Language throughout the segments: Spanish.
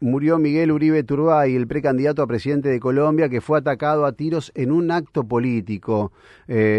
Murió Miguel Uribe Turbay, el precandidato a presidente de Colombia, que fue atacado a tiros en un acto político.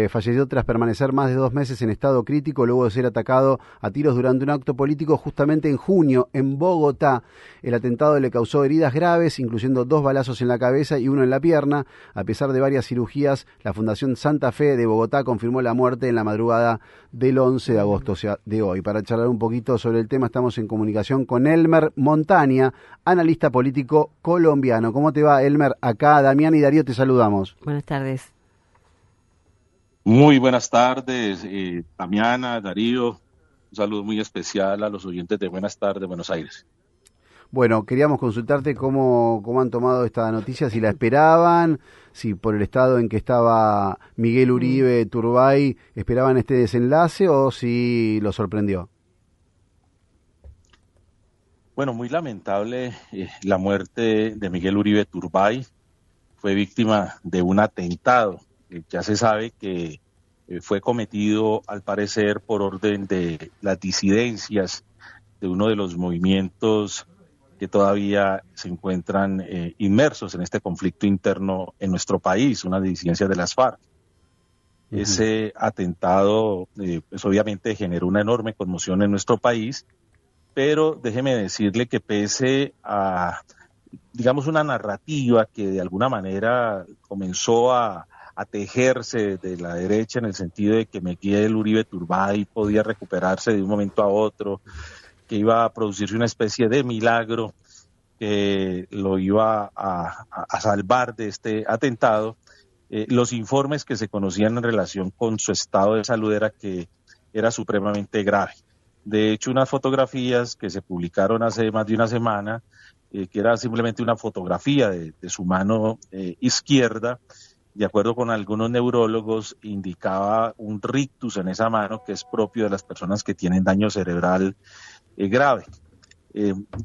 Falleció tras permanecer más de 2 meses en estado crítico, luego de ser atacado a tiros durante un acto político justamente en junio, en Bogotá. El atentado le causó heridas graves, incluyendo 2 balazos en la cabeza y 1 en la pierna. A pesar de varias cirugías, la Fundación Santa Fe de Bogotá confirmó la muerte en la madrugada del 11 de agosto, o sea, de hoy. Para charlar un poquito sobre el tema, estamos en comunicación con Elmer Montaña, analista político colombiano. ¿Cómo te va, Elmer? Acá Damián y Darío te saludamos. Buenas tardes. Muy buenas tardes, Damiana, Darío. Un saludo muy especial a los oyentes de Buenas tardes, Buenos Aires. Bueno, queríamos consultarte cómo han tomado esta noticia, si la esperaban, si por el estado en que estaba Miguel Uribe Turbay esperaban este desenlace o si lo sorprendió. Bueno, muy lamentable la muerte de Miguel Uribe Turbay. Fue víctima de un atentado. Ya se sabe que fue cometido, al parecer, por orden de las disidencias de uno de los movimientos que todavía se encuentran inmersos en este conflicto interno en nuestro país, una disidencia de las FARC. Uh-huh. Ese atentado, pues obviamente generó una enorme conmoción en nuestro país, pero déjeme decirle que pese a, digamos, una narrativa que de alguna manera comenzó a tejerse de la derecha en el sentido de que Miguel Uribe Turbay podía recuperarse de un momento a otro, que iba a producirse una especie de milagro que lo iba a salvar de este atentado. Los informes que se conocían en relación con su estado de salud era que era supremamente grave. De hecho, unas fotografías que se publicaron hace más de una semana, que era simplemente una fotografía de su mano izquierda, de acuerdo con algunos neurólogos, indicaba un rictus en esa mano que es propio de las personas que tienen daño cerebral grave.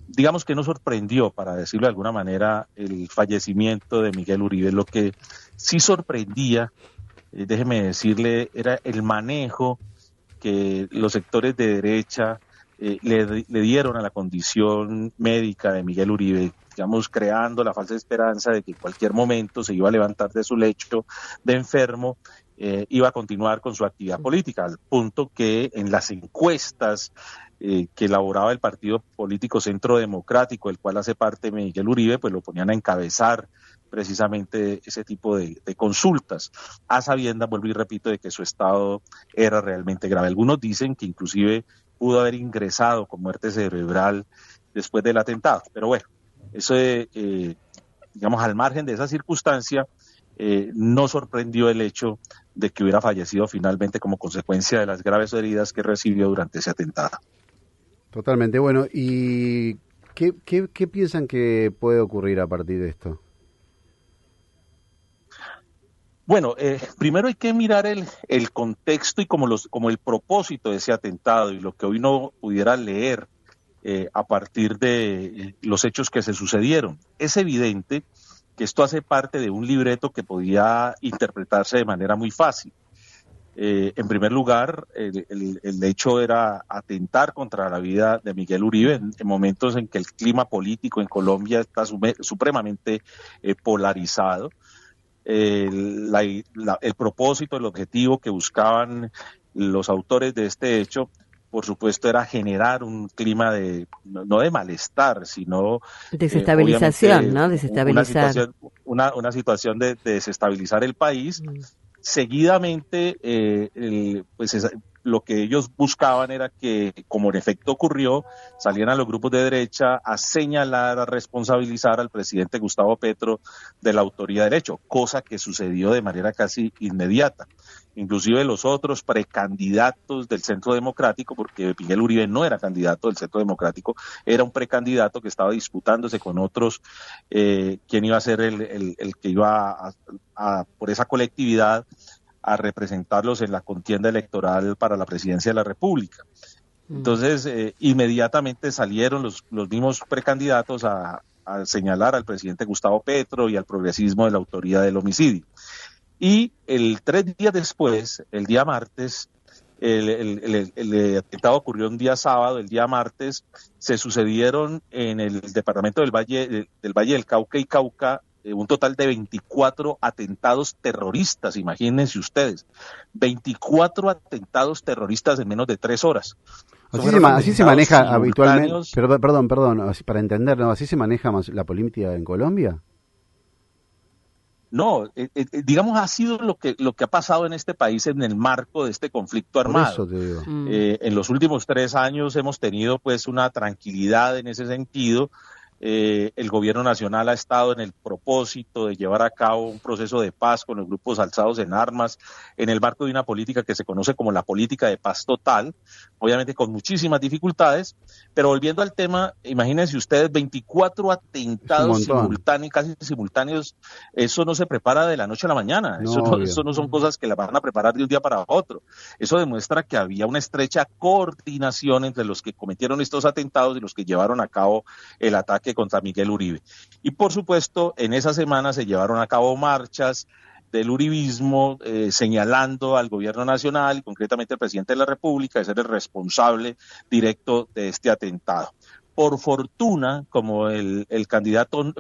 Digamos que no sorprendió, para decirlo de alguna manera, el fallecimiento de Miguel Uribe. Lo que sí sorprendía, déjeme decirle, era el manejo que los sectores de derecha le dieron a la condición médica de Miguel Uribe, digamos, creando la falsa esperanza de que en cualquier momento se iba a levantar de su lecho de enfermo, iba a continuar con su actividad política, al punto que en las encuestas que elaboraba el partido político Centro Democrático, el cual hace parte Miguel Uribe, pues lo ponían a encabezar precisamente ese tipo de consultas, a sabiendas, vuelvo y repito, de que su estado era realmente grave. Algunos dicen que inclusive pudo haber ingresado con muerte cerebral después del atentado, pero bueno, eso digamos, al margen de esa circunstancia, no sorprendió el hecho de que hubiera fallecido finalmente como consecuencia de las graves heridas que recibió durante ese atentado. Totalmente. Bueno, ¿y qué piensan que puede ocurrir a partir de esto? Bueno, primero hay que mirar el contexto y como el propósito de ese atentado y lo que hoy no pudiera leer a partir de los hechos que se sucedieron. Es evidente que esto hace parte de un libreto que podía interpretarse de manera muy fácil. En primer lugar, el hecho era atentar contra la vida de Miguel Uribe en momentos en que el clima político en Colombia está supremamente polarizado. El propósito, el objetivo que buscaban los autores de este hecho, por supuesto, era generar un clima no de malestar, sino desestabilización, ¿no? Desestabilizar. Una situación de desestabilizar el país. Seguidamente, pues lo que ellos buscaban era que, como en efecto ocurrió, salieran los grupos de derecha a señalar, a responsabilizar al presidente Gustavo Petro de la autoría del hecho, cosa que sucedió de manera casi inmediata. Inclusive los otros precandidatos del Centro Democrático, porque Miguel Uribe no era candidato del Centro Democrático, era un precandidato que estaba disputándose con otros, quién iba a ser el que iba por esa colectividad a representarlos en la contienda electoral para la presidencia de la República. Entonces, inmediatamente salieron los mismos precandidatos a señalar al presidente Gustavo Petro y al progresismo de la autoría del homicidio. Y 3 días después, el día martes, El atentado ocurrió un día sábado, el día martes se sucedieron en el departamento del Valle del Cauca y Cauca un total de 24 atentados terroristas, imagínense ustedes, 24 atentados terroristas en menos de 3 horas. Así se maneja habitualmente, perdón, así, para entender, ¿no? ¿Así se maneja más la política en Colombia? No, digamos, ha sido lo que ha pasado en este país en el marco de este conflicto armado. Por eso te digo. En los últimos 3 años hemos tenido pues una tranquilidad en ese sentido. El gobierno nacional ha estado en el propósito de llevar a cabo un proceso de paz con los grupos alzados en armas en el marco de una política que se conoce como la política de paz total, obviamente con muchísimas dificultades, pero volviendo al tema, imagínense ustedes 24 atentados casi simultáneos, eso no se prepara de la noche a la mañana, eso no son cosas que la van a preparar de un día para otro, eso demuestra que había una estrecha coordinación entre los que cometieron estos atentados y los que llevaron a cabo el ataque contra Miguel Uribe. Y por supuesto, en esa semana se llevaron a cabo marchas del uribismo señalando al gobierno nacional y concretamente al presidente de la República de ser el responsable directo de este atentado. Por fortuna, como el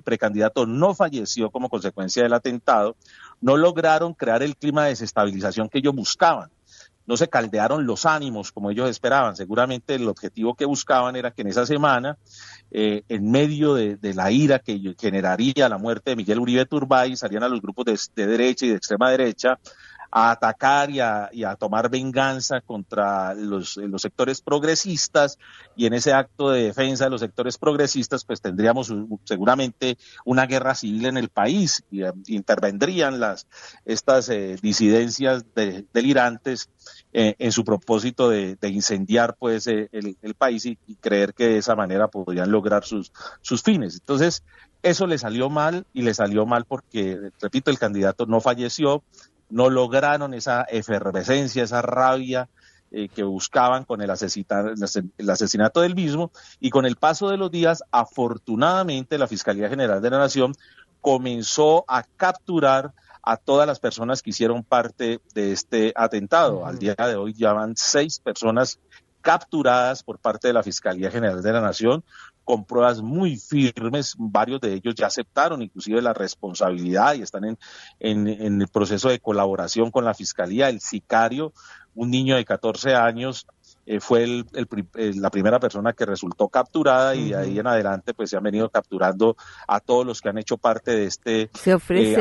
precandidato no falleció como consecuencia del atentado, no lograron crear el clima de desestabilización que ellos buscaban. No se caldearon los ánimos como ellos esperaban. Seguramente el objetivo que buscaban era que en esa semana, en medio de la ira que generaría la muerte de Miguel Uribe Turbay, salían a los grupos de derecha y de extrema derecha a atacar y a tomar venganza contra los sectores progresistas, y en ese acto de defensa de los sectores progresistas pues tendríamos seguramente una guerra civil en el país, y intervendrían estas disidencias delirantes en su propósito de incendiar pues el país y creer que de esa manera podrían lograr sus fines. Entonces eso le salió mal, y le salió mal porque, repito, el candidato no falleció, no lograron esa efervescencia, esa rabia que buscaban con el asesinato del mismo, y con el paso de los días, afortunadamente, la Fiscalía General de la Nación comenzó a capturar a todas las personas que hicieron parte de este atentado. Al día de hoy ya van 6 personas capturadas por parte de la Fiscalía General de la Nación, con pruebas muy firmes. Varios de ellos ya aceptaron inclusive la responsabilidad y están en el proceso de colaboración con la Fiscalía. El sicario, un niño de 14 años, fue la primera persona que resultó capturada, y de ahí en adelante pues se han venido capturando a todos los que han hecho parte de este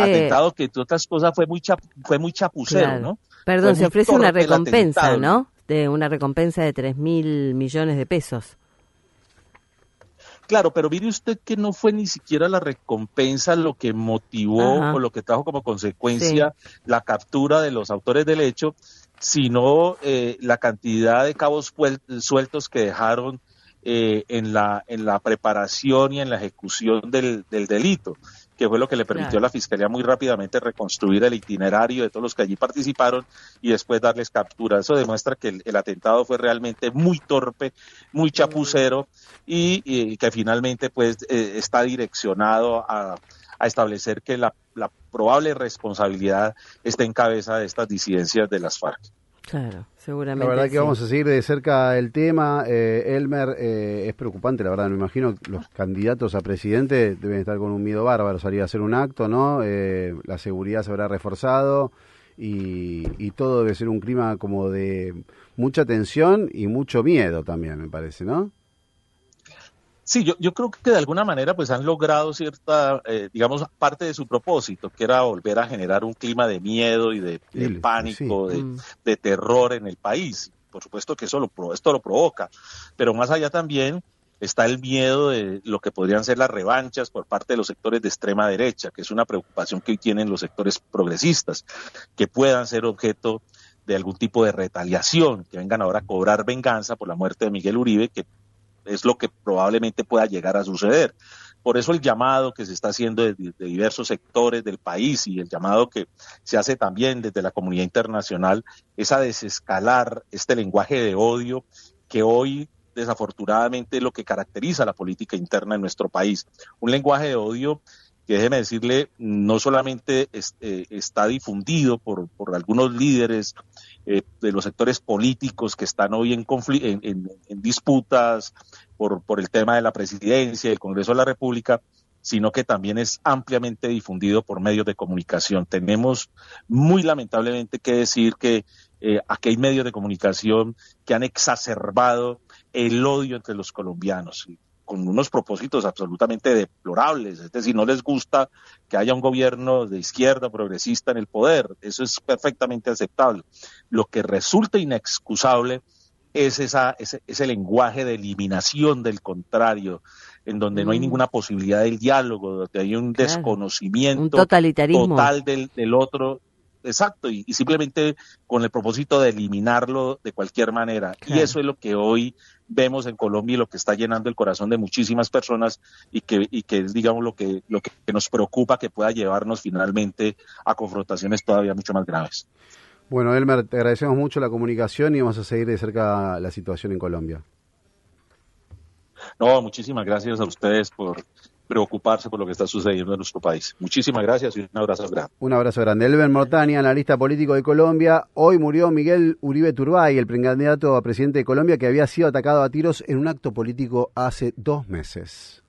atentado, que entre otras cosas fue muy chapucero, claro. ¿No? Perdón, se ofrece una recompensa, ¿no? De una recompensa de 3.000 millones de pesos. Claro, pero mire usted que no fue ni siquiera la recompensa lo que motivó o lo que trajo como consecuencia la captura de los autores del hecho, sino la cantidad de cabos sueltos que dejaron en la preparación y en la ejecución del delito, que fue lo que le permitió a la Fiscalía muy rápidamente reconstruir el itinerario de todos los que allí participaron y después darles captura. Eso demuestra que el atentado fue realmente muy torpe, muy chapucero, y que finalmente pues está direccionado a establecer que la probable responsabilidad esté en cabeza de estas disidencias de las FARC. Claro, seguramente. La verdad que vamos a seguir de cerca el tema. Elmer, es preocupante, la verdad. Me imagino que los candidatos a presidente deben estar con un miedo bárbaro, salir a hacer un acto, ¿no? La seguridad se habrá reforzado y todo debe ser un clima como de mucha tensión y mucho miedo también, me parece, ¿no? Sí, yo creo que de alguna manera pues han logrado cierta, digamos, parte de su propósito, que era volver a generar un clima de miedo y de pánico, de terror en el país. Por supuesto que esto lo provoca, pero más allá también está el miedo de lo que podrían ser las revanchas por parte de los sectores de extrema derecha, que es una preocupación que hoy tienen los sectores progresistas, que puedan ser objeto de algún tipo de retaliación, que vengan ahora a cobrar venganza por la muerte de Miguel Uribe, que es lo que probablemente pueda llegar a suceder. Por eso el llamado que se está haciendo de diversos sectores del país, y el llamado que se hace también desde la comunidad internacional, es a desescalar este lenguaje de odio que hoy desafortunadamente es lo que caracteriza la política interna en nuestro país. Un lenguaje de odio que, déjeme decirle, no solamente está difundido por algunos líderes de los sectores políticos que están hoy en disputas por el tema de la presidencia y el Congreso de la República, sino que también es ampliamente difundido por medios de comunicación. Tenemos muy lamentablemente que decir que aquí hay medios de comunicación que han exacerbado el odio entre los colombianos, con unos propósitos absolutamente deplorables. Es decir, no les gusta que haya un gobierno de izquierda progresista en el poder. Eso es perfectamente aceptable. Lo que resulta inexcusable es ese lenguaje de eliminación del contrario, en donde no hay ninguna posibilidad del diálogo, donde hay un desconocimiento un totalitarismo total del otro. Exacto, y simplemente con el propósito de eliminarlo de cualquier manera. Claro. Y eso es lo que hoy vemos en Colombia y lo que está llenando el corazón de muchísimas personas y que es, digamos, lo que nos preocupa, que pueda llevarnos finalmente a confrontaciones todavía mucho más graves. Bueno, Elmer, te agradecemos mucho la comunicación y vamos a seguir de cerca la situación en Colombia. No, muchísimas gracias a ustedes por preocuparse por lo que está sucediendo en nuestro país. Muchísimas gracias y un abrazo grande. Un abrazo grande. Elmer Mortani, analista político de Colombia. Hoy murió Miguel Uribe Turbay, el precandidato a presidente de Colombia, que había sido atacado a tiros en un acto político hace 2 meses.